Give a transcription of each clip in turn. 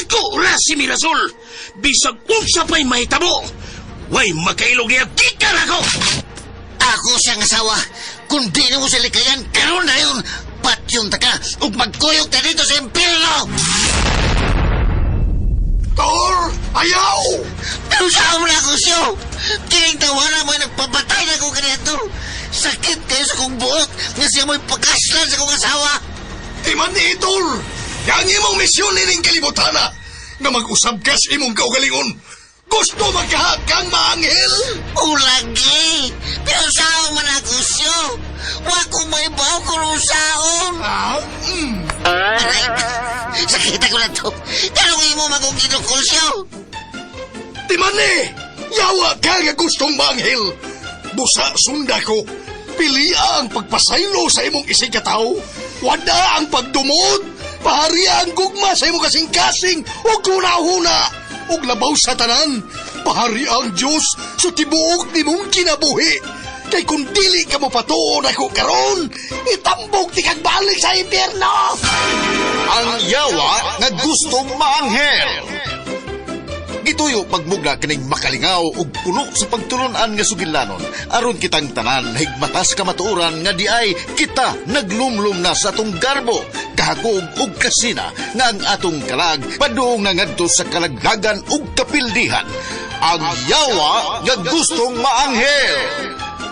Ako ra si Mirasol. Bisag unsa pa'y mahitabo. Way makailog niya kikar ako. Ako siyang asawa. Kung di na mo sa likayan, karoon na yun. Patyong taka, ug magkuyog ka dito sa impyerno. Tor! Ayaw! Pero saan mo na ako siyo? Kiling tawanan mo nagpapatay na ko ganito. Sakit kayo sa kong buhok nga siya mo'y pagkaslan sa kong asawa. Di man ni Tor! Yang imong misyon nining kalibutana na mag-usab ka sa imong kaugalingon. Gusto magkahakang maanghel? Ulagi! Pero saan mo na ako siyo? Wa kong may baw kung saon. Aray, sakita ko na to. Kanong imo magong kinukul siyo? Di man ni! Yawa ka nga gustong maanghel. Busa sunda ko. Pilia ang pagpasaylo sa imong isigataw. Wada ang pagdumod. Pahariya ang gugma sa imong kasing-kasing o kunahuna. Og labaw sa tanan. Pahariya ang Diyos sa tibuok ni mong kinabuhi. Kay kung dili ka mo patuon ako karon, itambog ti kag balik sa impyerno. Ang yawa nga gustong maanghel. Gituyo pagmugna kining makalingaw ug puno sa pagtulunan nga sugilanon aron kitang tanan higmatas kamatuoran nga diay kita naglumlum na sa atong garbo kahakog ug kasina nga ang atong kalag padung nga ngadto sa kalaglagan ug kapildihan. Ang yawa nga gustong maanghel.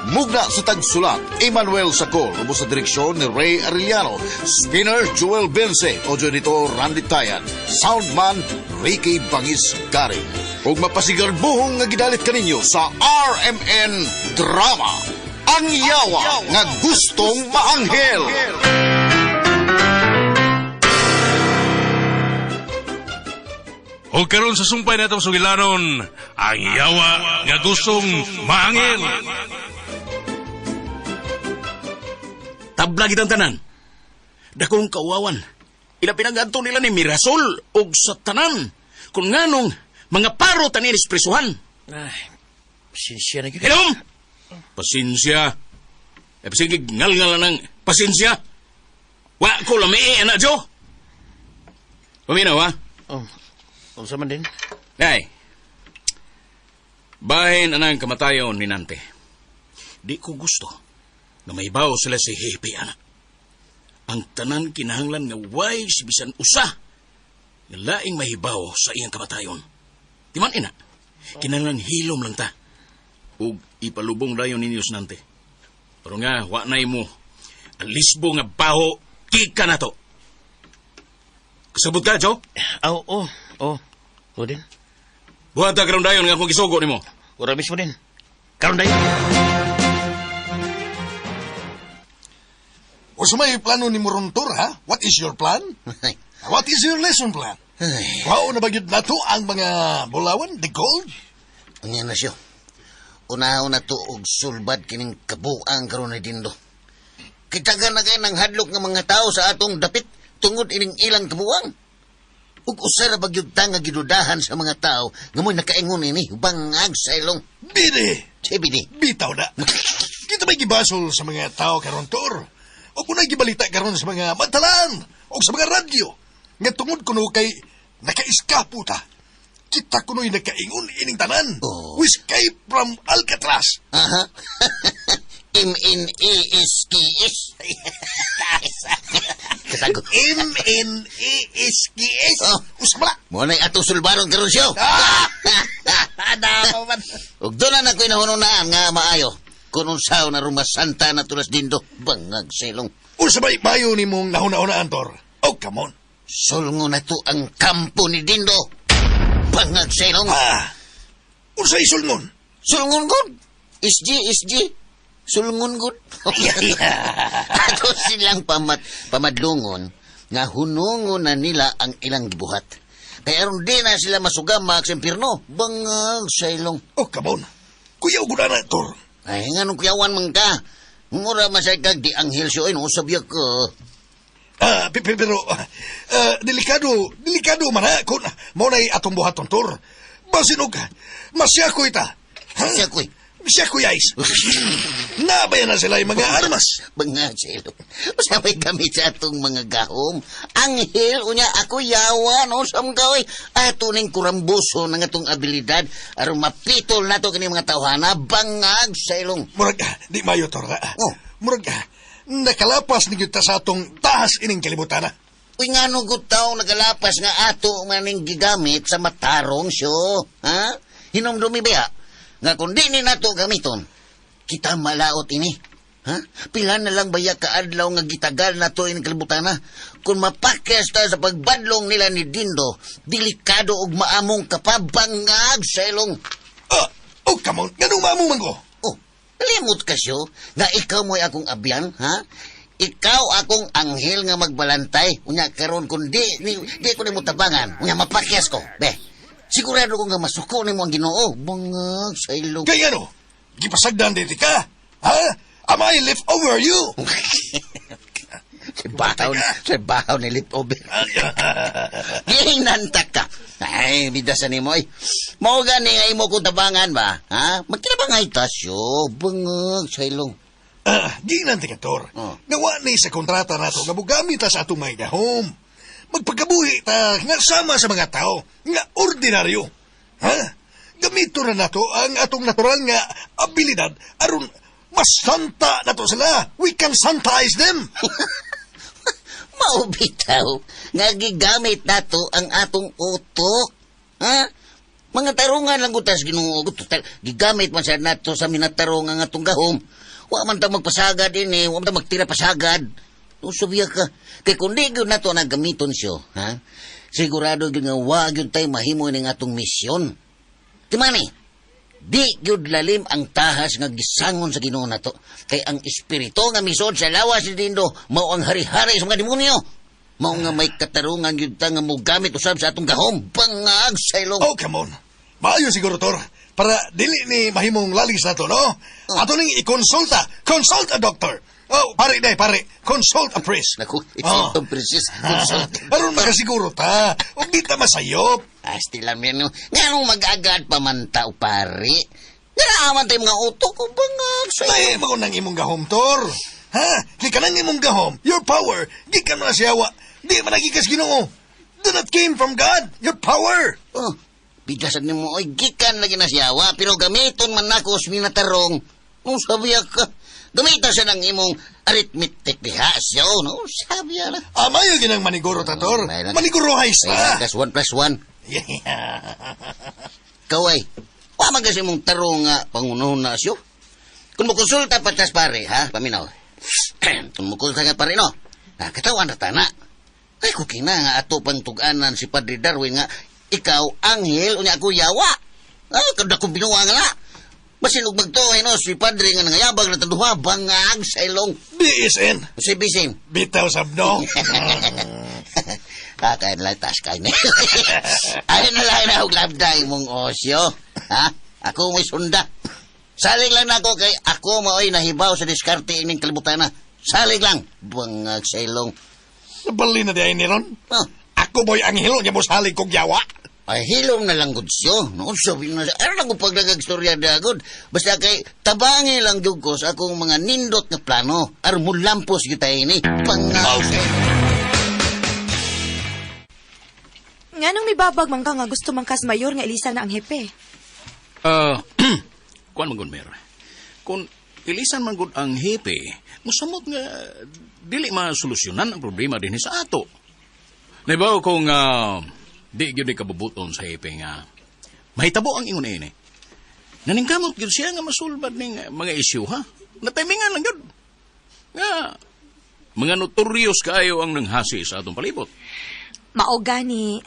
Mugna sa tagsulat, Emmanuel Sacor, ubo sa direksyon ni Ray Arellano, spinner Joel Bense, audio editor Randy Tayan, soundman Ricky Bangis Gary. Ug mapasigarbuhong nga gidalit kaninyo sa RMN Drama, Ang Yawa nga Gustong Maanghel. O karon sa sumpay na itong sugilanon, ang yawa nga gustong maanghel. Tabla kitang tanan. Dakong kawawan. Ila pinaganto nila ni Mirasol og sa tanan. Kung nganong mga paro tanin ispresuhan. Ay, pasensya na yun. Hilom! Pasensya. Pasigig ngal-ngal ng pasensya. Wa ko lami, anak Jo. Paminaw, ha? Kung man din. Ay. Bahin anang kamatayon ni Nante. Di ko gusto na may bawo sila si Hepe, anak. Ang tanan kinahanglan nga way si bisan usa nga laing mahibaw sa iyang kamatayon. Timan ina, kinahanglan hilom lang ta. Ug ipalubong dayon ninyo sa Nante. Pero nga, wa na mo. Alisbo nga baho, kika na to. Kasabot ka, Jo? Oo. O din. Buhat na karon dayon nga akong gisugo ni mo. Ura mismo din. Karon dayon. O sa may plano ni Morontor, ha? What is your plan? What is your lesson plan? Wow, na ba yun na to ang mga bulawan, the gold? Unya na siyo. Una-una to og sulbad kining kabuang karon ni Dindo. Kitaga na kayo ng hadlok ng mga tao sa atong dapit tungod ining ilang kabuang. Ug usara bagyud ta nga gidudahan sa mga tao nga mo'y nakaingon ini bangag sa ilong. Bide! Sibidi. Bitaw na. Kita may gibasol sa mga tao karon, Tor. O kung gibalita karon sa mga matalan o sa mga radyo. Nga tungod kuno kay nakaiskapo ta. Kita kuno'y nakaingon ining tanan. We escape from Alcatraz. Aha. M-N-E-S-K-S. Kasago. M-N-E-S-K-S. Usabala. Mo na'y atong sulbaron karon siyo. Dako man. Ug doon na ako'y nahununaan nga maayo. Kung unsaw na rumasanta na tulas Dindo, bangag sa ilong. Usabay bayo ni mong nahuna-unaan, Tor. Oh, come on. Sulngo na to ang kampo ni Dindo. Bangag sa ilong. Unsay sulngon? Sulngon gud. SG. Sulngon gud. Ato silang pamadlungon nga hunungon na nila ang ilang gibuhat. Kaya aron di na sila masugama sa impyerno. Bangag sa ilong. Oh, come on. Kuya uguna na, Tor. Ay, nga nung kuyawan man ka. Mura masay kag di anghel siyo. Ay, nung sabya ka. Pero, delikado man ha, kung maunay atong buhaton, Tor. Basinog, masyakoy ta. Masyakoy? Siya, Kuya Ice. Nabayan na sila yung mga armas. Mga silo. Usapay kami sa atong mga gahom. Anghel, unya ako yawa, no? Samgaw, ato ning kurambuso ng atong abilidad aron mapitol nato kini mga tawhana bangag sa ilong. Murag, di mayo, Tor. Oh. Murag, nakalapas ni kita sa atong tahas ining kalibutan. Uy nga nung gutaw nagalapas nga ato maning gigamit sa matarong siyo. Ha? Hinumdumi ba? Nga kundi ni nato gamiton, kita malaot ini. Ha? Pila na lang baya kaadlaw nga gitagal nato ining kalibutan na. Kung mapakyas ta sa pagbadlong nila ni Dindo, delikado og maamong kapabangag sa ilong. Come on. Ganong maamong man ko. Oh, limot ka siyo nga ikaw mo'y akong abyan, ha? Ikaw akong anghel nga magbalantay. Unya karon kung di ko ni mo tabangan. Unya mapakyas ko. Be, sigurado ko nga masuko ni mo ang Ginoo. Bangag sa ilong. Kaya ano? Gipasagdan dito ka? Ha? Am I left over you? Trabaho ni leftover. Ginantak ka. Ay, bidasan ni mo eh. Mao gani nga imo kong tabangan ba? Ha? Magkinabangay tasyo. Bangag sa ilong. Ginanti ka, Tor. Oh. Nawa ni sa kontrata nato nga bugamit ta sa atong mga gahom. Magpagabuhi ta nga sama sa mga tao nga ordinaryo. Ha? Gamito na nato ang atong natural nga abilidad aron mas santa nato sila. We can santize them. Maubitaw nga gigamit nato ang atong utok. Ha? Mga tarungan lang gutas Ginoo. Gigamit man sa nato sa minatarong ang atong gahom. Wa man ta magpasagad ini, wa man ta magtira pasagad. Usabiya ka. Kay kundi gyud nato na gamiton siyo, ha? Sigurado gyud nga wa gyud tay mahimo ning atong misyon. Timani, di gyud lalim ang tahas nga gisangon sa Ginoo nato. Kay ang espiritu nga misod sa lawas ni Dindo mao ang hari-hari sa mga demonyo. Mao nga may katarungan gyud ta nga mogamit usab sa atong gahom bangag sa ilong. Oh, come on. Maayo siguro, Tor. Para dili ni mahimong lalis na to, no? Ato ning i-consulta. Consult a doctor. Oh, pare. Consult a priest. Naku, itong princess. Aron makasiguro ta. O di ta masayop. Asti lang yan. Nga nung mag-agad pa man tao, pare. Naraman tayo mga utok ko bangag sa May magunang imong gahom, Tor. Ha? Di ka nang imong gahom. Your power. Di ka na siyawa. Di man nagikas Ginoo. That came from God. Your power. Oh, bidasan ni mo, oy, gikan lagi na siyawa, pero gamiton man nako sa minatarong. Kung sabiya ka, gamitan siya ng imong arithmetic diha siya, no? Sabiya na. Amayo ginang maniguro, Tator. Maniguro hays Ay, ta. plus one. Kaway, waman kasi mong tarong nga pangunahon na siyo. Kung mukonsulta patas pare, ha, paminaw. Kung mukonsulta nga pare, no? Katawan na tana. Ay, kukina nga ato pang tuganan si Padre Darwin nga ikaw, anghel, unya ako yawa. Kada kong binuwa nga na. Basinog magtuhay, no? Si Padre nga nangayabag na taduha, bangag sa ilong. BSN. Si Bisin. Bitaw sabno. Kakain lang, tas kain. Ayun na lang na huglabday mong osyo. Ha? Ako may sunda. Salig lang na ako kay ako maoy nahibaw sa diskarte ining kalibutan na. Salig lang. Bangag sa ilong. Nabali na diay ni Ron. Oh. Ako boy anghel, niya mo salig kong yawa. Ay, hilom na lang gud siyo. Noon sabi na siya, lang ko pagdagag-storya dagod. Basta kay, tabangi lang jud ko sa akong mga nindot na plano. Aron mo lampos kita ini. Pangaw. Nga nung may babag man ka nga gusto man kas mayor nga ilisa na ang hepe. Kuan man mer. Kung ilisan man gud ang hepe, musamot nga dili masolusyonan ang problema dinhi sa ato. Naibaw kung di gyud kabubuton sa hepe nga mahitabo ang ingon ini. Naningkamot gyud siya nga masulbad ning mga isyu ha. Natimingan lang gyud. Nga mga notorious kaayo ang nanghasi sa atong palibot. Mao gani.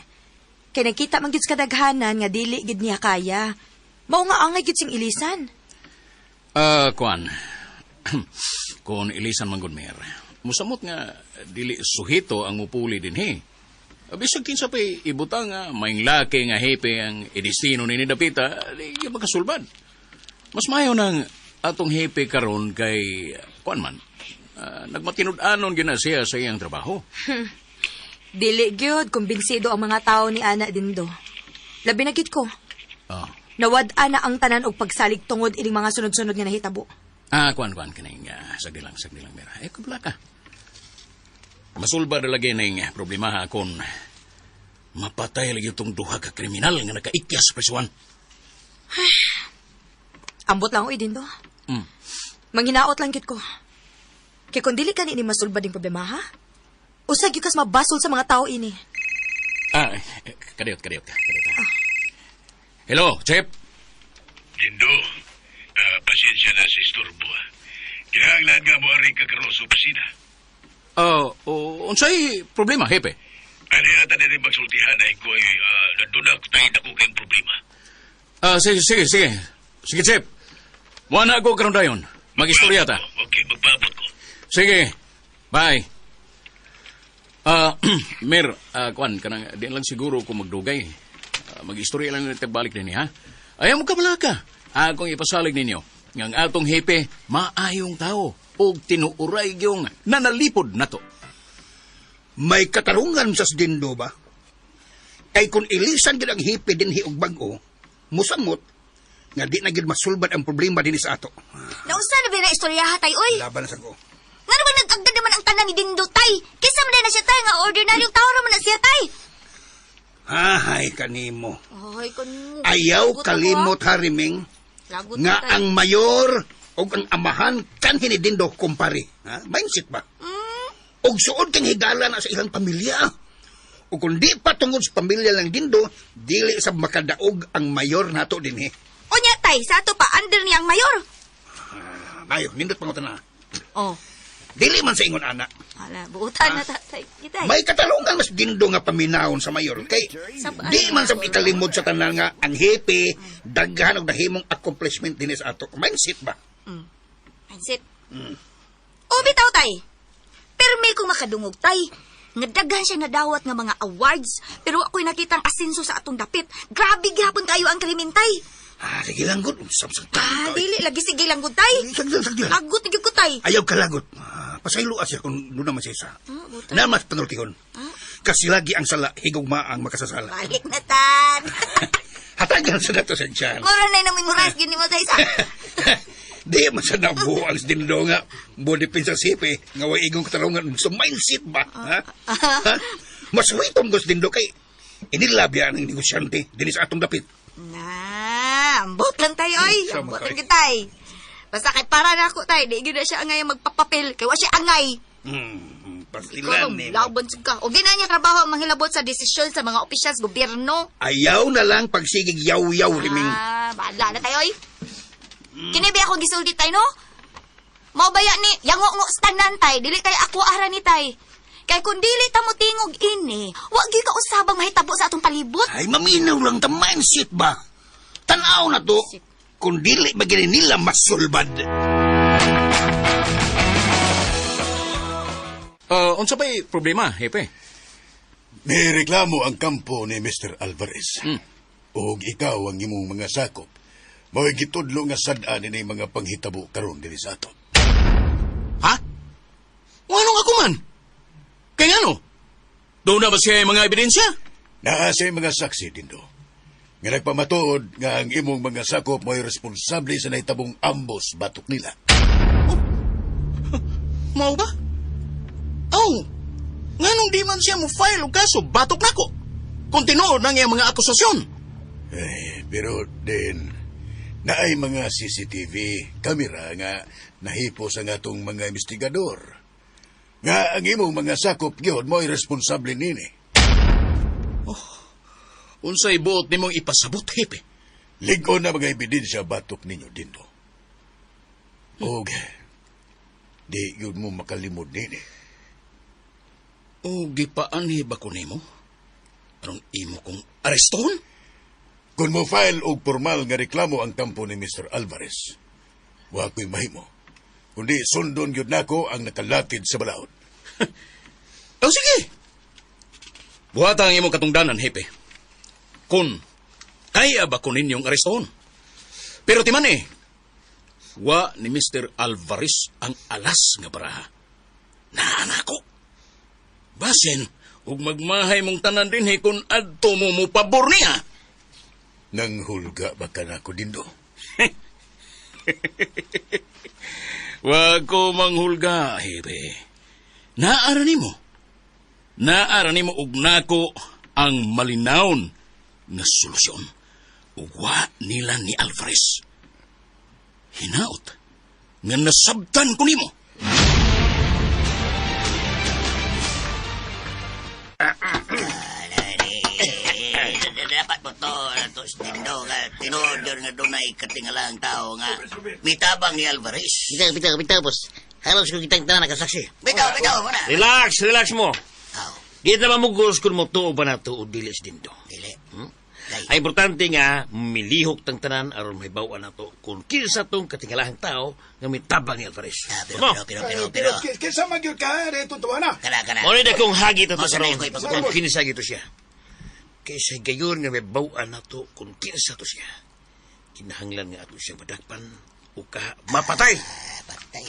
Kay nakita man gyud sa kadaghanan nga dili gid niya kaya. Mao nga angay gyud sing ilisan. Kuan. Kung ilisan man gud mer. Musamot nga dili suhito ang upuli dinhi. Bisag kinsa pay ibutang nga maing laki nga hepe ang edestino ni Dapita, di makasulbad. Mas mayo nang atong hepe karon kay kuan man. Nagmatinud-anon gyud na siya sa iyang trabaho. Dili gyud kumbinsido ang mga tao ni ana Dindo. Labi na gyud ko. Nawad-a na ang tanan og pagsalig tungod ining mga sunod-sunod nga nahitabo. Kuan, kaning, sagdi lang, Mira. Kubla ka. Masulba na lagi na yung problema ha, kung mapatay lagi itong duha ka kriminal nga nakaikyas sa prisuan. Ambot lang ako din do. Mm. Manginaot lang kit ko. Kaya kung dili ka ni masulbad ng problema ha, usag yung kas mabasol sa mga tao ini. Kadiyot. Hello, Chef. Dindo, pasensya na si Storbo. Kinahanglan nga mo aring kakaroon sa opisina. Unsay problema, Hepe? Ano yata na rin magsultihan ay ko ay nandun tayo na ko kayong problema. Sige. Sige, Chef. Wala ako karon dayon. Mag-istorya ta. Okay, magpabot ko. Sige. Bye. Mir, kuan, kanang, di lang siguro kung magdugay. Mag-istorya lang natin balik din, ha? Ayaw mo kabala ka. Akong ipasalig ninyo. Ngang atong hepe, maayong tao. O tinuuray yung nanalipod na to. May katarungan sa Dindo ba? Kay kung ilisan gid ang hipi din hiog bag-o, musamot, nga di na gid masulbad ang problema din sa ato. Nausa na ba na istoryaha tay, oy? Laban na sa ko. Nga naman nag-agad naman ang tanan ni Dindo, tay. Kaysa man na siya, tay, nga ordinaryong tao naman na siya, tay. Hahay kanimo. Ay, kanimo. Ayaw Lagot kalimot hariming Lagot nga tay. ang mayor o ang amahan kan hinidindo kumpare. Ha? Mindset ba? Og suod kang higala na sa ilang pamilya. O kung di pa tungod sa pamilya lang dindo, dili sa makadaog ang mayor nato dinhi. O niya, tay, sa ato pa, under niya ang mayor. Mayo, nindot pangutan na. Oh, Dili man sa ingon ana. ala, buutan na tay. Itay. May katalungan mas dindo nga paminahon sa mayor. Kay di man sa ikalimod sa tanan nga ang hepe, daghan og nahimong accomplishment dinhi sa ato. Mindset ba? Mindset. O, bitaw, tay. Pero may kong makadungog, tay. Nadaghan siya nadawat nga mga awards, pero ako'y nakitang asinso sa atong dapit. Grabe gihapon kayo ang krimen, tay. Sige lang, good. Dili, lagi sige lang, good, tay. Sagdi. Lagot, hindi ko, tay. Ayaw ka lagot. Pasaylo siya kung doon naman siya isa. Buta. Na mas panultihon. Kasi lagi ang sala, higugma ang makasasala. Balik na, tan. Hatagan sa dato sa tiyan. Mura na yung memorise, gini mo, tay, sa. Di man sa nabuo ang dindo nga. Body pin sa sipe. Nga way igong katarungan. So mindset ba? Ha? Mas waitom gos dindo kay inilabya ng negosyante din sa atong dapit. Ambot lang tayo, oy. Ambot lang kita, tay. Basta kay para na ako, tay. Di na siya angay magpapapil. Kaya wa siya angay. Pastilan ni. Laban ka. O gina niya trabaho ang manghilabot sa desisyon sa mga opisyal sa gobyerno. Ayaw na lang pagsigig yaw-yaw riming. Bahala na tayo, oy. Kinibi ako gisulti tay, no? Maubaya ni, yango-ngo stanan tay. Dili kay ako ara ni tay. Kay kung dili ta mo tingog ini, wag gyud ka usabang mahitabo sa atong palibot. Ay, maminaw lang ta mindset ba? Tanaw na to. Kung dili ba gini nila masulbad. Unsa ba'y problema, Hepe? May reklamo ang kampo ni Mr. Alvarez. O ikaw ang imong mga sakop. Mawag gitudlo nga sadaan ni mga panghitabo karon diri sa ato. Ha? Anong ako man? Kaya ano? Doon na ba siya yung mga ebidensya? Naa sa mga saksi dindo. Nga nagpamatuod nga ang imong mga sakop mo'y responsable sa nahitabong ambos batok nila. Mao ba? Nganong di man siya mo file og kaso batok nako? Kung tinuod ng iyang mga akusasyon. Pero din, naay mga CCTV kamera nga nahipos ang atong mga investigador. Nga ang imong mga sakop gyud mo'y responsable nini. Unsay buot nimong ipasabot, Hepe? Ligon na mga ebidensya batok ninyo dindo. Og di yun mo makalimod nini. O gipaanhi ba ko nimo? Anong imo kong areston? Kung mo file og formal nga reklamo ang kampo ni Mr. Alvarez, wa ko'y mahimo. Kundi sundon yun nako ang nakalatid sa balaod. Sige. Buhata ang imong katungdanan, Hepe. Kung kaya ba ko ninyong areston? Pero timan wa ni Mr. Alvarez ang alas nga baraha. Naanako. Basin, ug magmahay mong tanan din kung adto mo pabor niya. Nang hulga ba ka na ko, Dindo? Wag ko manghulga, Hepe. Naarani mo og nako ang malinawon nga solusyon. Uwa nila ni Alvarez. Hinaot nga nasabtan ko nimo. Dapat mo to, Dindo, nga tinodor nga doon ay katingalang tao nga mitabang ni Alvarez. Bitaw, boss. Halos ko kitang tanan nakasaksi. Bitaw mo na. Relax mo. Aw, Di na mamugos kung mo tuo ba na tuo dilis din to. dili. Ay importante nga, milihok tang tanan aron may bawaan na to kung kinsa tong katingalahang tao nga mitabang ni Alvarez. Pero, Kesa magyod ka, reto to na. kana. Muna na kung hagi to Mao sa karon na iko'y kung kinsa gito siya. Kaysa gayon nga may bawaan na to kung kinsa to siya. Kinahanglan nga ato siya madakpan o ka mapatay. Patay.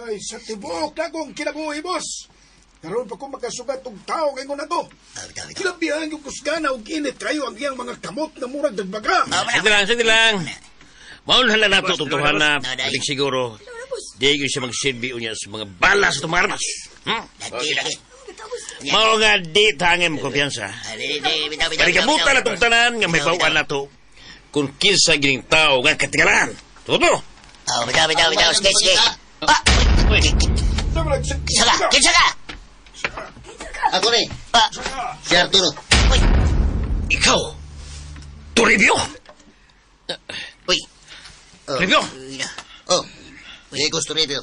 Ay, sa tibok na kong kinabuhi, boss. Karoon pa kong makasugat og tao ngayon na to. Bitaw. Kilabihan yung kusgana og init kayo ang iyang mga kamot na murag dagbaga. Sige lang. Maunhan lang nato itong tuhanap. Naday. Patig siguro. Di ko siya magsilbi unya sa mga balas at tumarmas. Lagi. Mao nga di tangem kumpiyansa. Bitaw. Parikabutan na itong tanan nga may bawaan na to kung kinsa gining tao nga katingalan. Todo. Oh, bitaw. Sige. Kinsa ka? Ako ni. Si Arturo. Ikaw, Toribio. Uy. Toribio. Oh, Diego Toribio.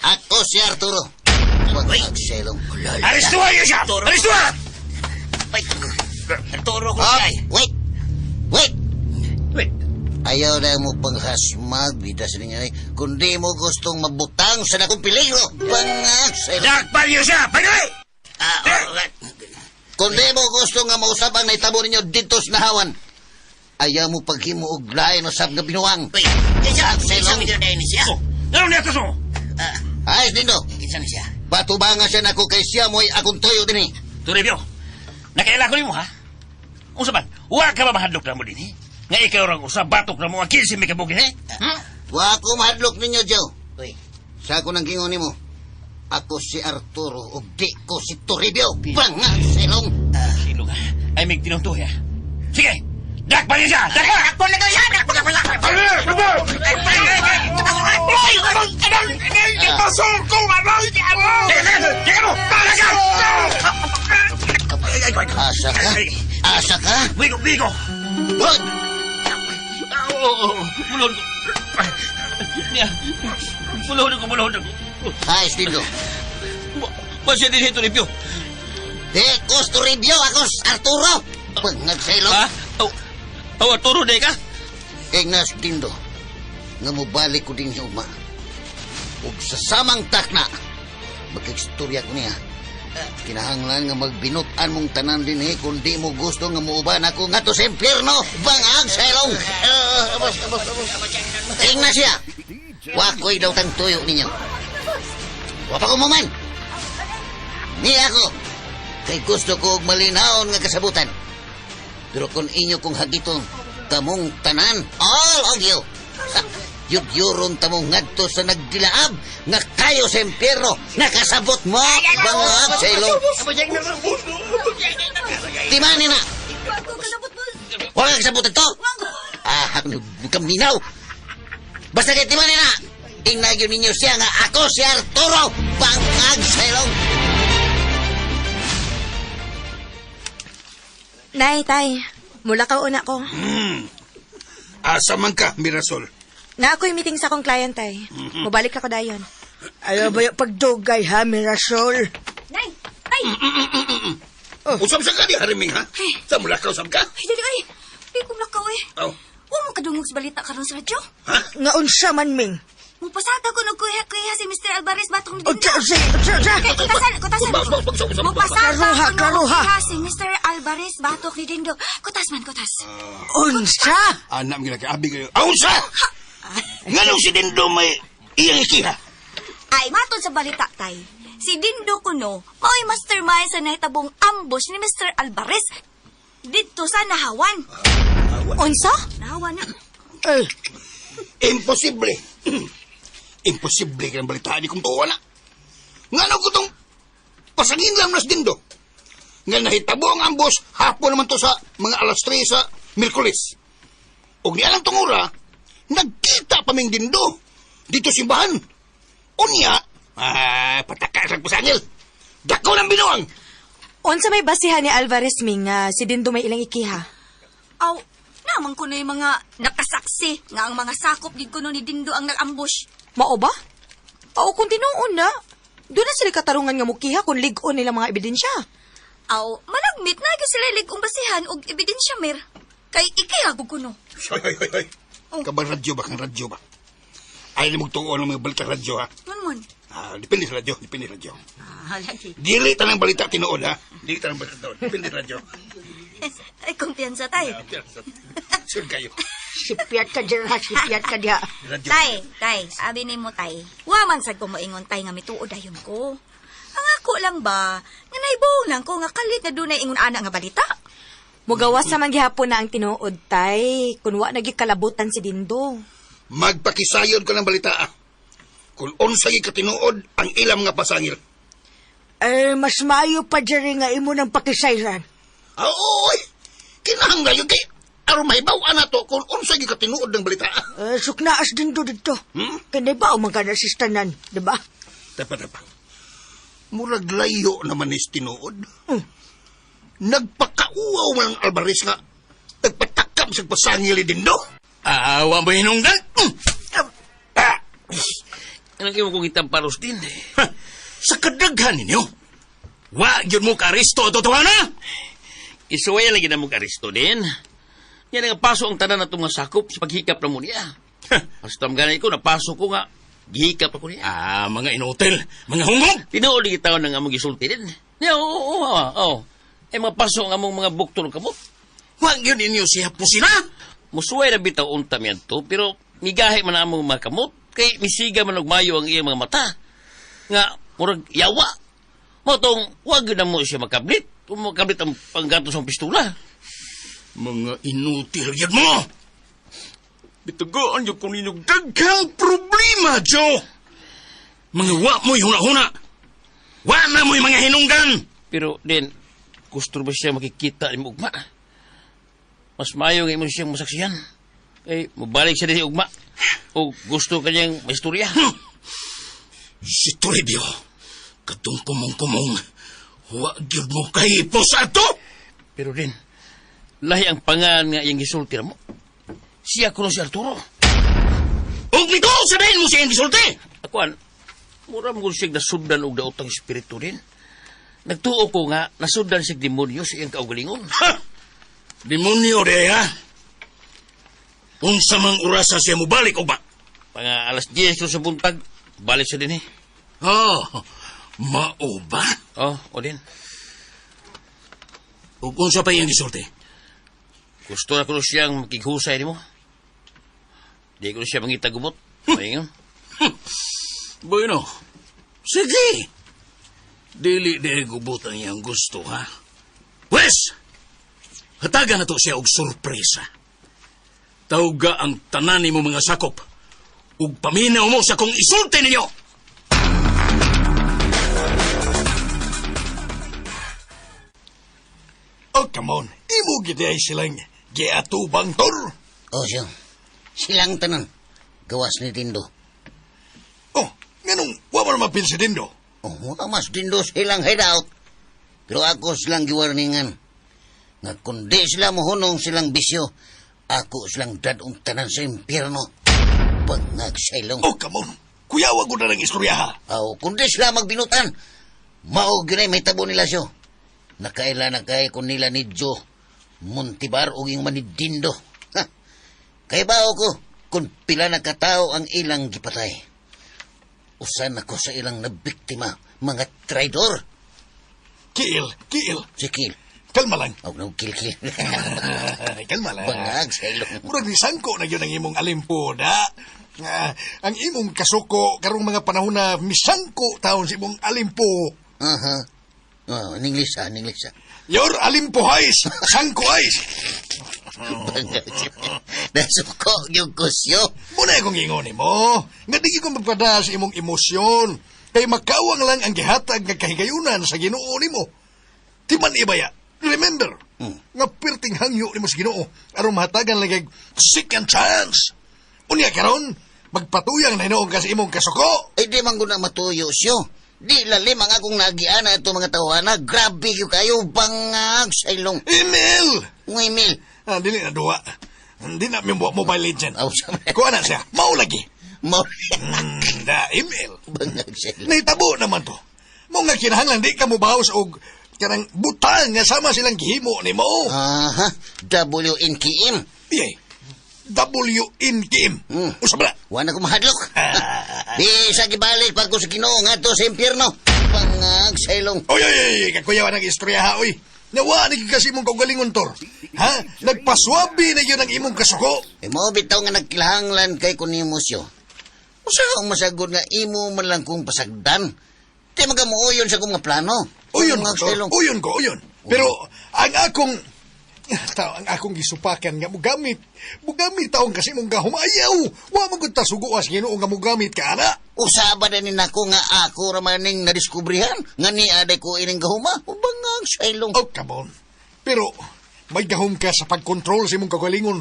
Ako si Arturo. Selong. Arestuhan niyo siya! Arestuhan! Arturo ko Ah. kay. Wait. Wait. Ayaw na mo panghasmag, bitas ninyo eh. Kundi mo gustong mabutang sa nakong peligro. Bangag selong. Dakpan niyo siya! Pagay! Kundi mo gusto nga mausap ang naitabo ninyo dito sa nahawan. Ayaw mo paghimo og lain usab nga binuwang. Uy, selong. Oh, ano niya ito so? Ayos Dindo. Batubanga siya nako kay siya mo'y akong toyo din eh. Toribio, nakaila ko mo ha? Usaban, huwag ka ba mahadlok na mo din eh? Nga ikaw rang usap, batok na mo ang kinsi may kabugin eh? Wa ko mahadlok ninyo, Joe. Sa ako nang gingon nimo. Ako si Arturo ug di ko si Toribio. Bangag selong. Silo nga, ay may tinunto ya. Sige, dakpan niyo siya! Dakpan na siya! Asa ka? Bigo! Wag! Mulod ko. Mulod ko. Ayos Dindo. Masya din ito, Ripio. Di ko si Toribio, ako si Arturo. Bangag selong. Ha? Turo de ka? Ignas Dindo. Nga mobalik ko din sa uma. Ug sa samang takna. Magkikstorya ko niya. Kinahanglan nga magbinutan mong tanan din eh kung di mo gusto nga muuban ako nga to sa impyerno. Bangag selong. Ignas siya. Wakoy daw tang tuyo ninyo. Wapa ko maman. Ni ako. Kay gusto ko og malinaon nga kasabutan. Pero kung inyo kong hagiton, kamong tanan, all of you. Yudyuron tamong ngadto sa nagdilaab, nga kayo sa impyerno, nakasabot mo, bangag sa ilong. Timani na. Huwag kasabot ito. Kaminaw. Basta kay timani na. Inagyo ninyo siya nga ako si Arturo, bangag sa ilong. Nay, tay. Mula ka una ko. Asa man ka, Mirasol? Na ako'y meeting sa akong client, tay. Mabalik ako dayon. Ayaw ba yung pagdugay ha, Mirasol? Nay! Usam sa ka di hariming, ha? Sa mula ka usam ka? Ay, dali ay! Di ko nakaw eh. Oh. Huwag mo kadungog sa balita karon sa radyo. Nga unsa man, Ming. Mupasata ko nagkuya-kuya si Mr. Alvarez batong ni O, Dindo. Kutasan. Kutasan. Mupasata Karuha. ko nagkuya si Mr. Alvarez batok ni Dindo. Kutas. Unsa? Anak mga kaabi kayo. Unsa? Nganong si Dindo may iyang ikiha? Ay, matod sa balita, tay. Si Dindo kuno, mao'y mastermind sa nahitabong ambush ni Mr. Alvarez dito sa nahawan. Unsa? Nahawa na. Eh, Imposible. Imposible kang balitaan ni kong tuwa na. Nga ko tong pasangin lang nas dindo. Nga nahitabo ang ambos, hapon naman to sa mga alas 3 sa Miyerkules. O niya lang tungura, nagkita pa ming dindo. Dito simbahan. Unya, patakas ang pasangil. Dako ng binuang. Unsa may basihan ni Alvarez Ming nga si Dindo may ilang ikiha? Aw, naman ko na yung mga nakasaksi nga ang mga sakop gid kuno ni Dindo ang nag-ambush. Mao ba? Oo, kung tinuon na. Doon na sila katarungan nga mukiha kung ligon nila mga ebidensya. Aw, malagmit na gyud sila ligong basihan og ebidensya mir. Kay ikihagog kuno. Hoy. Kabang radyo ba? Kang radyo ba? Ay, magtuon ng mga balita radyo, ha? Ngon. Depende sa radyo. Lagi. Dili tanang balita tinuod, ha? Dili tanang balita tinuod. Depende sa radyo. Ay, kumpiyansa tayo. Sure kayo. sipiat ka dyan ha, sipiat ka diha. Radyo. Tay, abi ni mo tay. Wa man sad ko moingon tay nga mituod dayon ko. Ang ako lang ba, nga naibunan ko nga kalit na dunay ingon ana nga balita. Mugawas sa manggihapon na ang tinuod, tay. Kung wa nagikalabutan si Dindo. Magpakisayod ko ng balita, ah. Kung unsay katinuod ang ilam nga pasangil. Eh, mas maayo pa dyan nga imo ng pakisayran. Oy! Kinahanglayon kay aron mahibaw na to kung unsay katinuod ng balita, ah. Suknaas din do dito. Kaya ba o mga nasistanan, diba? Tapa. Murag layo naman is tinuod. Nagpakauaw man ang Alvarez nga nagpatakam sa pasangil ni Dindo. Awa mo hinunggan? Anong imo kong itamparos din eh. Sa kadaghan ninyo, wa yun mo ka-aristo at na? Isuwaya lagi na mong aristo din. Yan nga paso ang tanan na itong mga sakop sa paghikap na mo niya. Basta ganay ko, napaso ko nga, gihikap ako niya. Mga inutil, mga hungog. Tinuod lagi taon ng among gisulti din. Oo. Eh, mapaso ang among mga bukto ng kamot. Wa yun ninyo siya po sila. Musuway na bitaw unta miyan to, pero migahe man among mga kamot, kay misiga man og mayo ang iyang mga mata. Nga, murag yawa. Motong, wag na mo siya makablit. Makablit ang panggatos ng pistula. Mga inutil yan mo. Bitagaan yung kung ninyong daghang problema, Joe. Mga wa mo'y huna-huna. Wa na mo'y mga hinunggan. Pero, din, gusto ba siya makikita ni Ugma? Mas mayo nga mo siyang masaksiyan. Eh, mabalik siya din si Ugma. O gusto kanyang may istorya. Si Toribio, katong kumong-kumong, wa gyud mo kahipo sa ato. Pero din, lahi ang pangan nga iyang gisulti na mo. Siya kuno si Arturo. Huwag nito, sabihin mo siya yung gisulti. Akuan, mura mo siya nasundan og daotang espiritu din. Nagtuo ko nga, nasundan siya demonyo sa iyang kaugalingon. Demonyo de, ha? Unsa mang orasa siya mo balik o ba? Mga alas 10 ko sa buntag, balik siya din eh. Mao ba? O din. Ug unsa pa yung gisulti? Gusto na ko siyang makighusay ni mo. Di ko siya mangitagubot. Maingin. Bueno, sige. Dili gubot ang iyang gusto, ha? Wes! Hatagan na to siya og sorpresa. Tawga ang tanan mo mga sakop. Ug paminaw mo sa kong isulti ninyo. Oh, come on. Imo giday silang giatubang tor. Siya. Silang tanan. Gawas ni Dindo. Oh, nganong wa man mapil si Dindo. Mas Dindo silang hideout. Pero ako silang giwarningan. Nga kundi sila mohunong silang bisyo, ako silang dadong tanan sa impyerno. Pangag sailong. Oh, come on. Kuya, wag ko na ng istorya, ha? Kundi sila magbinutan. Mao ginay may tabo nila siyo. Nakaila na kay kung nila ni Joe Montibar o yung manidindo. Kaya ba ako kung pila na katao ang ilang gipatay? Usan ako sa ilang nabiktima, mga traidor. Kiil. Si Kiil. Kalma lang. Kiil. Kalma lang. Bangag sa ilong. Murag ni sangko na yun ang imong alimpo, da. Ang imong kasuko, karong mga panahon na misangko taon sa imong alimpo. Oh, in English ha, in English ha. Your alimpuhais, sangkuhais. Nasuko yung kusyo. Muna akong ingon mo. Nga di ko magpada sa imong emosyon. Kay makawang lang ang gihatag nga kahigayunan sa Ginoo nimo. Timan ibaya. Remember, nga pirting hangyo nimo sa Ginoo aron mahatagan lang second chance. Unya karon, magpatuyang na hinuong ka sa imong kasuko. Ay di man ko na matuyo siyo. Di lalim ang akong nagiana ito mga tawana. Grabe kayo bangag sa ilong. Emil! Ng email. Dili na duwa. Hindi na Mobile Legend. Oh, sabi. Kuha na siya. Mau lagi. Mau. Da email. Bangag sa ilong. Naitabo naman to. Mo nga kinahanglan di ka mo bawas og kanang butang nga sama silang gihimo nimo. Aha. WNKM. Yay. W-in-kim. Usabla. Wala ko mahadlok. Di sa gibalik pag ko sa Ginoo nga to sa impyerno. Bangag sa ilong. Oy, kakuyawan ng istorya ha, oy. Nawa, kasi mong kaugalingon, Tor. Ha? Nagpaswabi na yun ang imong kasuko. Mo bitaw nga nagkilahanglan kay Kunimusyo. Usa akong masagod nga imo man lang kong pasagdan. Di magamuuyon sa kong nga plano. Uyon Bangag ko, sa ilong. uyon. Pero ang akong gisupakan nga mugamit taong kasi mong gahumayaw. Wa magod ta suguas Ginoo nga mugamit ka ana. Usaba na ni nako nga ako ramaning nadiskubrihan nga ni aday ko ining gahuma. Bangag sa ilong. Oh, come on. Pero may gahom ka sa pagkontrol sa imong kagalingon.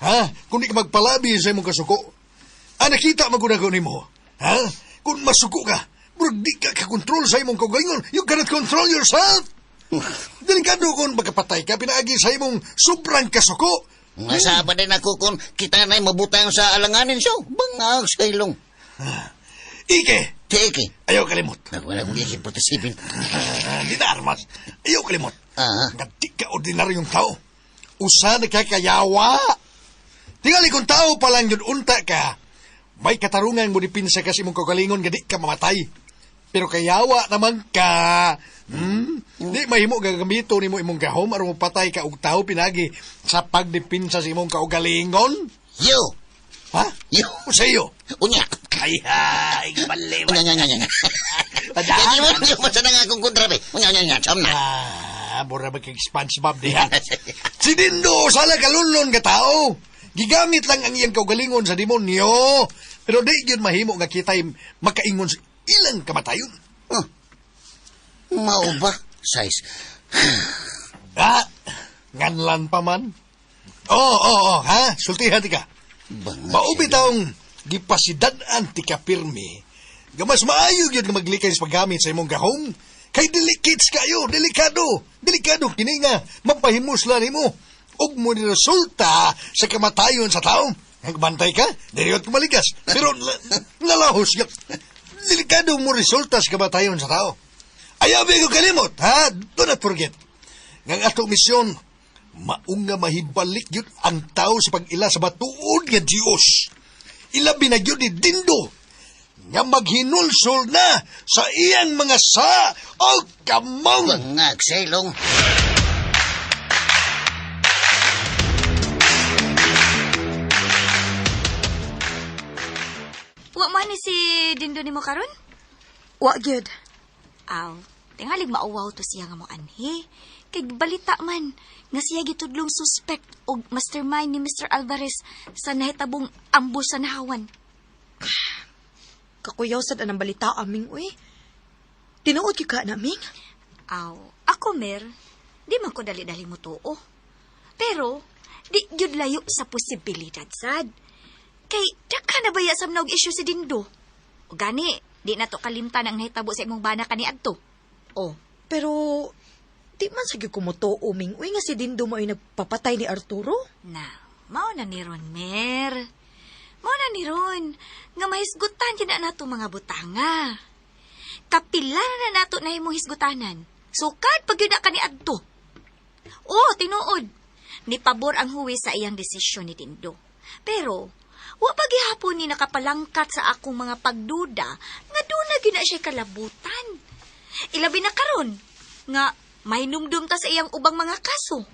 Ha? Kung di ka magpalabi sa imong kasuko. Nakita magunagon nimo. Ha? Kung masuko ka, murag di ka kakontrol sa imong kagalingon. You cannot control yourself. Delikado kung magkapatay ka, pinaagi sa imong sobrang kasuko. Masaba din ako kung kita na'y mabutang sa alanganin siya. Bangag sa ilong. Ike, Teke. ayaw kalimot. Wala kong ikipotasipin. Di na armas. Ayaw kalimot. Ah. Nga di ka ordinaryong tao. Usa na ka kayawa. Tingali kung tao pa lang yun unta ka. May katarungan mo dipinsa kasi mong kagalingon nga di ka mamatay. Pero kayawa naman ka. Di mahimo gagamito nimo imong gahom aron mapatay ka og tao pinagi sa pagdipinsa sa imong kaugalingon. Yo. Ha? Yo. Sa iyo. Unya. Ay, bali. Unya. Kaya mo masa na nga akong kontrabe. Unya. Sam na. Bura ba kay SpongeBob diha. Si Dindo, sala kalulon ka tao. Gigamit lang ang iyang kaugalingon sa demonyo. Pero di yun mahimo nga kita'y makaingon sa ilang kamatayon. Mao ba? Size. Nganlan pa man. Oo, ha? Sultihan ti ka. Maubi taong gipasidadan ti ka pirmi. Gamas maayo yun nga maglikay sa paggamit sa imong gahom. Kay delicates kayo, delikado. Delikado, kini nga, mapahimusla nimo. Og mo ni resulta sa kamatayon sa tao. Nagbantay ka, diriot ka maligas. Pero nalahos ka. Delikado mo resulta sa kamatayon sa tao. Ayaw ko kalimot, ha? Do not forget. Ngang atong misyon, maunga mahibalik yun ang tao sa pag-ila sa batuod nga Diyos. Ilabi na yun ni Dindo nga maghinulsol na sa iyang mga sa o kamong. Bangag sa ilong. Wa man ni si Dindo nimo karon? Wa gyud. Aw, tingalig mauwaw to siya nga mo anhi. Kay balita man nga siya gitudlong suspect og mastermind ni Mr. Alvarez sa nahitabong ambush sa nahawan. Kakuyaw sad anang balita aming uy. Tinuod gyud ka naming? Aw, ako mer, di man ko dali-dali mo tuo. Pero di gyud layo sa posibilidad sad. Kay daghan na baya sa og issue si Dindo. O gani, di na to kalimtan ang nahitabo sa imong bana kaniadto. Oh, pero di man sige kumuto uming uy nga si Dindo mo ay nagpapatay ni Arturo. Na, mao na ni ron, mer. Mao na ni ron nga mahisgutan gyud na nato mga butanga. Kapila na nato na imong hisgutanan. Sukad pag yun na kaniadto. Oh, tinuod. Ni pabor ang huwis sa iyang desisyon ni Dindo. Pero wa pa gihapon ni nakapalangkat sa akong mga pagduda nga doon na gyud na siya kalabutan. Ilabi na karon nga may numdum ta sa iyang ubang mga kaso.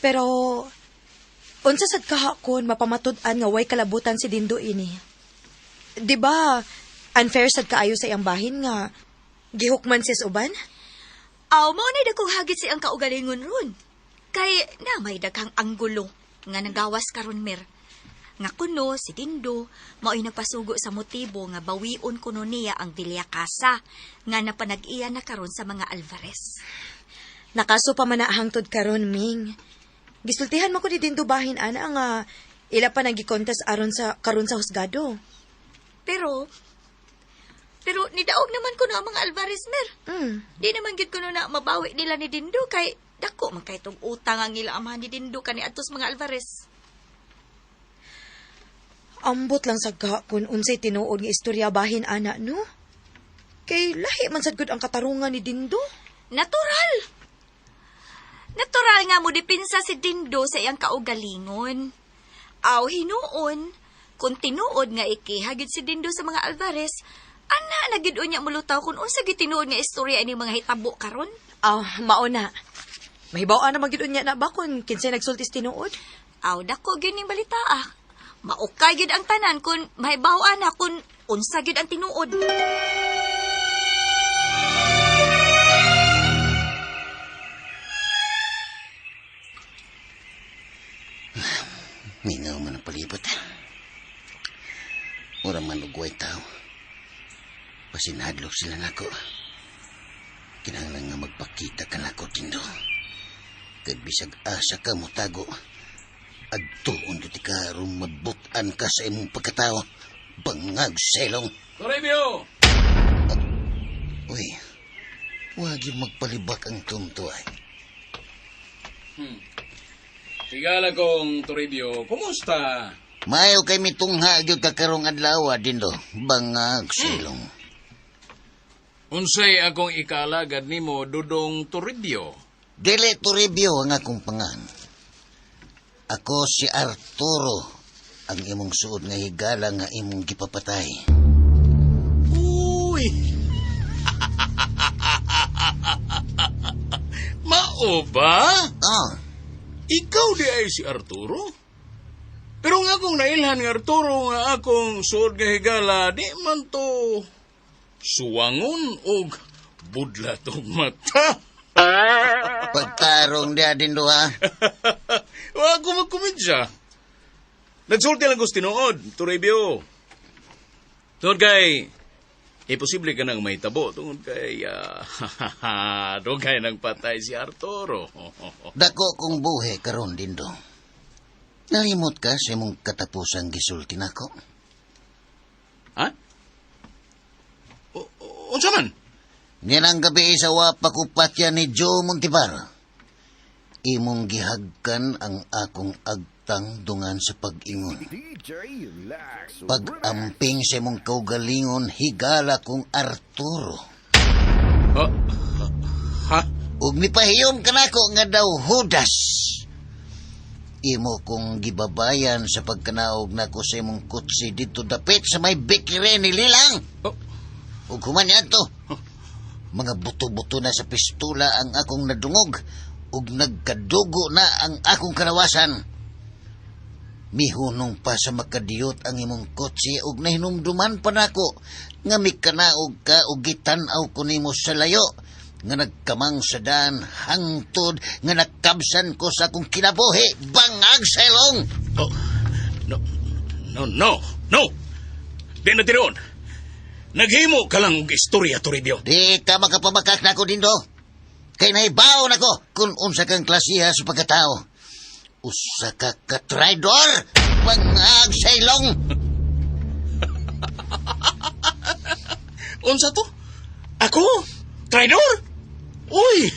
Pero unsa sad kahakon mapamatud-an nga way kalabutan si Dindo ini. Di ba? Unfair sad kaayo sa iyang bahin nga gihukman siya sa uban? Aw, mao na dakong hagit si ang kaugalingon ron. Kay na may daghang anggulo nga nagawas karon Mir. Nga kuno si Dindo mao'y nagpasugo sa motibo nga bawion kuno niya ang Villacasa nga napanag-iya na karon sa mga Alvarez. Nakaso pa man na hangtod karon, Ming. Gisultihan mo ko ni Dindo bahin ana nga ila pa nagi-contest aron sa karon sa husgado. Pero nidaog naman kuno ang mga Alvarez Mir. Di naman gid kuno na mabawi nila ni Dindo kay dako man kay tong utang ang ila amahan ni Dindo kaniadtos mga Alvarez. Ambot lang sa kung unsay tinuod nga istorya bahin ana, no? Kay lahi man sad gud ang katarungan ni Dindo. Natural nga mo dipinsa si Dindo sa iyang kaugalingon. Aw hinuon, kung tinuod nga ikihagid si Dindo sa mga Alvarez, ana na gid unya mulutaw kung unsa gid tinuod nga istorya ini mga hitabo karon. Mao na. Mahibaw na magid unya na ba kung kinsay nagsultis tinuod? Aw dako gyud ning balita ah. Maukay gid ang tanan kung mahibaw na kung unsa gid ang tinuod. Mingaw man ang palibot. Ura man ugway tao. Pasinadlok sila nako. Kinahanglan nga magpakita ka nako, Dindo. Kay bisag asa ka mo tago. Adtuon do ti ka rumabutan ka sa imong pagkatao. Bangag selong. Toribio! Uy, wag yung magpalibak ang tunto ay. Tigala kong Toribio, kumusta? Mayo kay mitungha gyud ka karong adlaw, Dindo. Bangag selong. Unsay akong ikalagad nimo Dudong Toribio? Dili Toribio ang akong pangan. Ako si Arturo, ang imong suod nga higala nga imong gipapatay. Uy! Mao ba? Ikaw di ay si Arturo? Pero nga akong nailhan nga Arturo nga akong suod nga higala, di man to suwangon o budlat og mata. Pagtarong dia Dindo ha. Wa ako magkomedya. Nagsulti lang gusto tinuod, Toribio. Tungod kay, imposible ka nang may tabo. Tungod kay, doon kay nang patay si Arturo. Dako kong buhe karon Dindo. Nalimot ka sa imong katapusang gisulti nako. Ha? Unsa man? Yan ang gabi sa wapakupatya ni Joe Montibar. Imong gihagkan ang akong agtang dungan sa pag-ingon. Pag-amping sa imong kaugalingon, higala kong Arturo. Ha? Ug mipahiyom ka nako nga daw Judas. Imo kong gibabayan sa pagkanaog nako sa imong kutsi dito dapit sa may bikire ni Lilang. Ug human to. Mga buto-buto na sa pistula ang akong nadungog ug nagkadugo na ang akong kalawasan. Mihunong pa sa makadiyot ang imong kotse ug nahinumduman pa nako nga mikanaog ka ug gitan-aw ko nimo sa layo nga nagkamang sa daan hangtod nga nakabsan ko sa akong kinabuhi. Bangag selong! No! Di na tinuod. Naghimo ka lang og istorya, Toribio. Di ka makapabakak na ako, Dindo. Kay nahibaw na ko kung unsa kang klasiha sa pagkatao. Usa ka ka-traidor! Bangag selong! Unsa to? Ako? Traidor? Uy!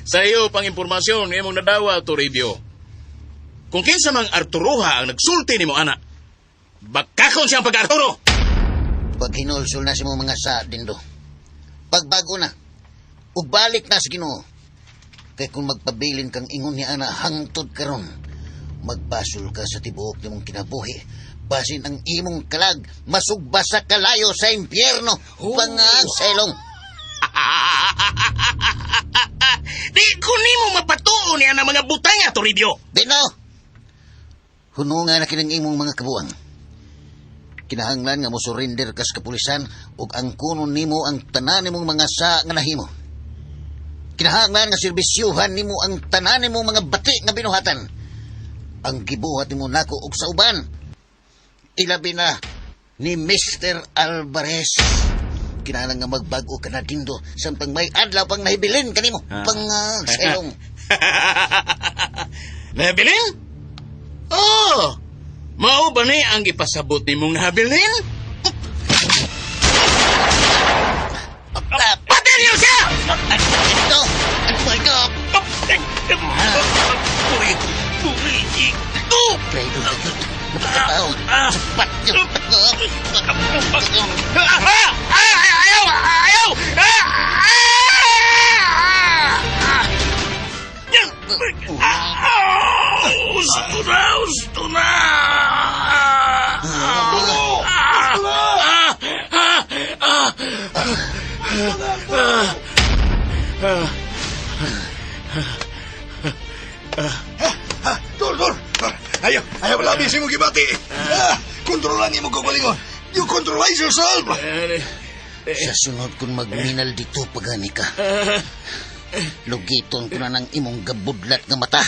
Sa iyo pang impormasyon ng imong nadawa, Toribio. Kung kinsa mang Arturoha ang nagsulti nimo ana, bakakon siyang pag-Arturo! Pag hinulsul na si mo mga sa, Dindo. Pagbago na. Ug balik na sa Ginoo. Kay kung magpabilin kang ingon ni ana hangtod karon, magpasul ka sa tibuok nimong kinabuhi. Basin ang imong kalag, masugba sa kalayo sa impyerno. Bangag selong! Di ko nimo mapatuon niya ng mga butanga, Toribio. Dino! Hunungan na kinang imong mga kabuang. Kinahanglan nga mo surrender kas kapulisan ug ang kunon nimo ang tanan nimong mga sa nga nahimo. Kinahanglan nga serbisyuhan nimo ang tanan nimong mga bati nga binuhatan. Ang gibuhat nimo nako ug sa uban. Ilabi na ni Mr. Alvarez. Kinahanglan nga magbago ka na dindo samtang may adlaw pang nahibilin kanimo. Selong. Nabilin? Oh! Mao ba ni ang ipasabot ni mong nabilin? Patay niyo siya! Ito! Ano ba ito? Pwede na ito. Napakatao. Sapat niyo. Ayaw! Ayaw! Gusto na! Tor! Ayaw labis mo gibati. Kontrolan niyo mo kagalingon. You controlize yourself. Sa sunod kung magminal dito pagani ka. Lugiton ko na ng imong gabudlat nga mata.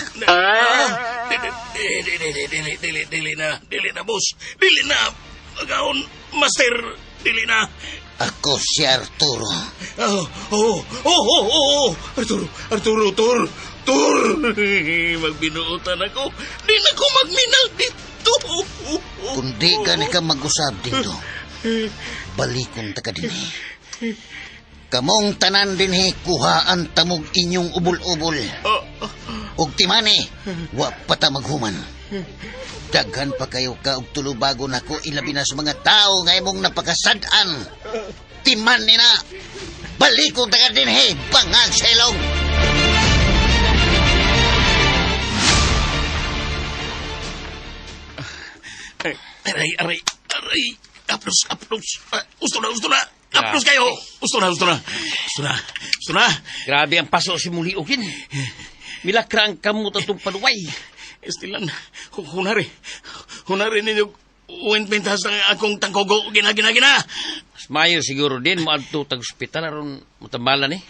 Dili na, boss. Dili na. Agaon, master. Dili na. Ako si Arturo. Arturo, Tor. Magbinuutan ako. Di na ko magminal dito. Kung di ka ni ka mag-usab dito, balikon ta ka din Kamong tanan din kuhaan tamog inyong ubol-ubol. Ug timani, wa pa ta maghuman. Daghan pa kayo ka og tulubago nako ilabi na sa mga tao nga imong napakasad-an. Timan ni na. Balikon ta ka din bangag sa ilong. Aray. Aplos. Gusto na. Aplos kayo. Gusto na. Grabe ang paso si Muliugin. Milakra ang kamot atong paluway. Estilan, hunari ninyo uwin-pintas ng akong tangkogo gina. Mas mayo siguro din mo adto tag ospital aron mutambalan eh.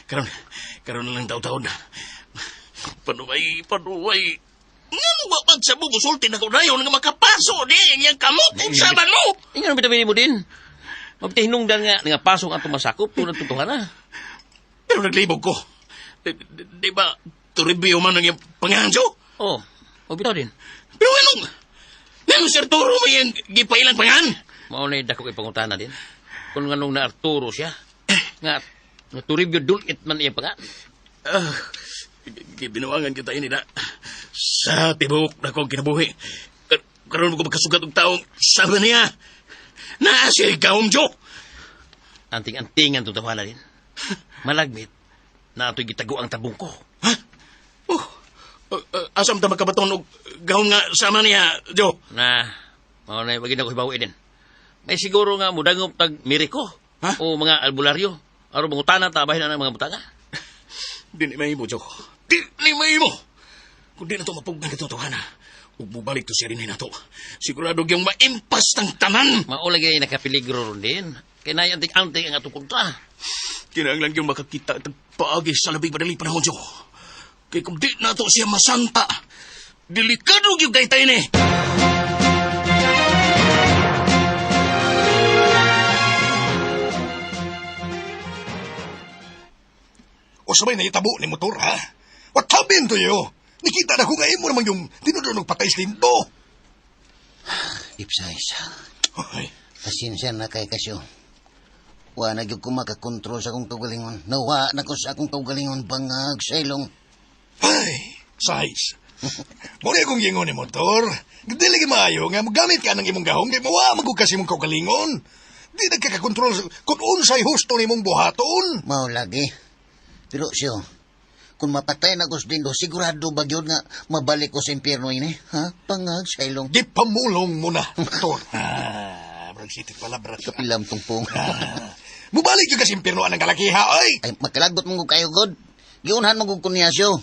Karon na lang taon-taon. Panuway. Nga ba sa bubusultin ako na yun nga makapaso di yung kamot kung saban mo. Nga bitamin mo din. Mabitihinungdan nga pasong atong masakop tunang tutuhan na. Pero naglibog ko. Di ba turibyo man ang yung panganso? Oo, mabitaw din. Pero anong Sir Arturo may yung gipailang pangan? Maunay dako ipangutana din. Kung nganong na Arturo siya, nga turibyo dulit man iyang pangan. Binuangan kita ini na sa tibok na kong kinabuhi. Karoon ko magkasugat ng taong sabi niya na siya ikaw, Jo. Anting-antingan ito tawa na din. Malagmit na ito'y gitago ang tabong ko. Ha? Asam ta magkabaton og gahong nga sama niya, Jo. Maunay wag ko hibawi din. May siguro nga mudangop tag miriko. Ha? O mga albularyo. Aron mangutana tabahin na ng mga butanga. Di ni mahimo, Jo. Di ni mahimo. Kung di na ito mapugnan katotohanan, ug bubalik to siya rin na to. Sigurado yung maimpas ng tanan. Maulay kayo nakapiligro ron din. Kaya na anting-anting ang atong kontra. Kinahanglan yung makakita at paagi sa labing madali panahon, Jo. Kaya kung di na to siya masanta, delikado yung kay tayo ni. O sabay na itabo ni motor, ha? What happened to you? Nikita na ko ngayon mo naman yung tinudunog patay slindo. Ipsa-isa. Ay, Pasensya na kay Kasyo. Wa na gyud ko makakontrol sa akong kaugalingon. Nawa na ko sa akong kaugalingon bangag sa ilong. size. Muna kong gingon ni motor. Dili maayo nga magamit ka ng imong gahom kay mawa magugkas imong kaugalingon. Di nagkakakontrol kung unsay husto ni mong buhaton. Mao lagi. Pero siyo, kung mapatay na ko sa dindo, sigurado ba yun nga mabalik ko sa impyerno ini? Ha? Pangag sa ilong. Di pamulong mo na, motor. Bragsitik palabras. Kapilam tungpong. Mubalik yung kasimpirno anang kalakiha, ay! Ay, makalagot mong kayo, God. Giunhan mong kung niya siyo.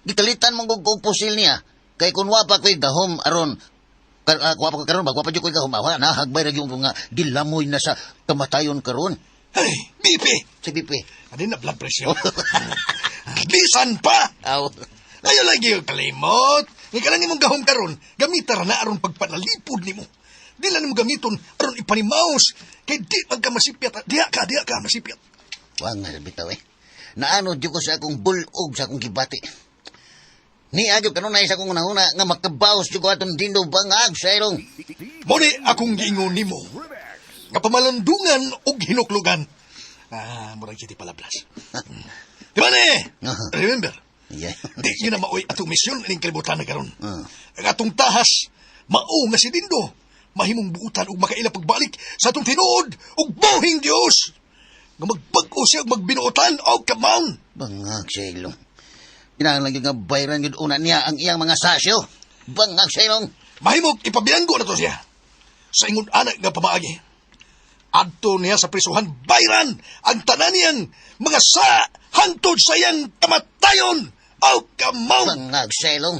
Gitalitan mong kung pusil niya. Kay kung wapa ko'y gahom, aron, Kuha pa ko karon, magwa pa dyan ko ikahumawa. Nahagbay na yung ko nga dilamoy na sa kamatayon karon. Ay, Bibi! Si Pipi. Ano na blood pressure? Bisan pa! Aw. Ayaw lagi yung kalimot. Nga ka lang mong gahong karon, gamitar na aron pagpanalipod ni mo. Di lang mo gamiton aron ipanimaos. Kay di magka masipyat. Diya ka masipyat. Wang nga bitaw eh. Naano di ko sa akong bulog sa akong gibati. Ni agyo kanunay sa akong unahuna nga makabaos di ko atong dindo bangag sa ilong. Muni akong giingon nimo. Nga pamalandungan o hinuklugan. Murang kiti palablas. Di ba ni? Remember, Yeah. di yun na maoy atong misyon ining kalibutan na karon. Ang atong tahas, mao nga si Dindo. Mahimong buutan ug makaila pagbalik sa atong tinuod ug buhing Dios. Nga magbag-o siya ug magbinuotan o kamaon. Bangag sa ilong. Kinahanglan yung nga bayran yun una niya ang iyang mga sasyo. Bangag sa ilong. Mahimog ipabiyanggo na to siya. Sa ingon anak nga pamaagi. Adto niya sa prisuhan bayran ang tanan niyang mga sa hangtod sa iyang kamatayon o kamaon. Bangag sa ilong.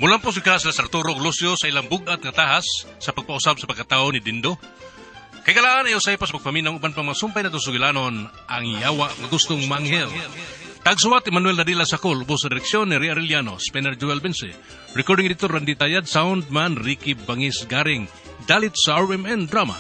Mulang po si Kaslas Arturo Lucio sa ilang bugat nga tahas sa pagpausab sa pagkatao ni Dindo. Kay kalaan ay usay pa sa pagpaminaw uban pang masumpay na sugilanon ang yawa nga gustong manghel. Tagsuwat Emmanuel Nadila Sacol, ubos sa direksyon ni Ria Arellano, Spinner Joel Bense. Recording editor Randy Tayad, soundman Ricky Bangis Garing, dalit sa RMN Drama.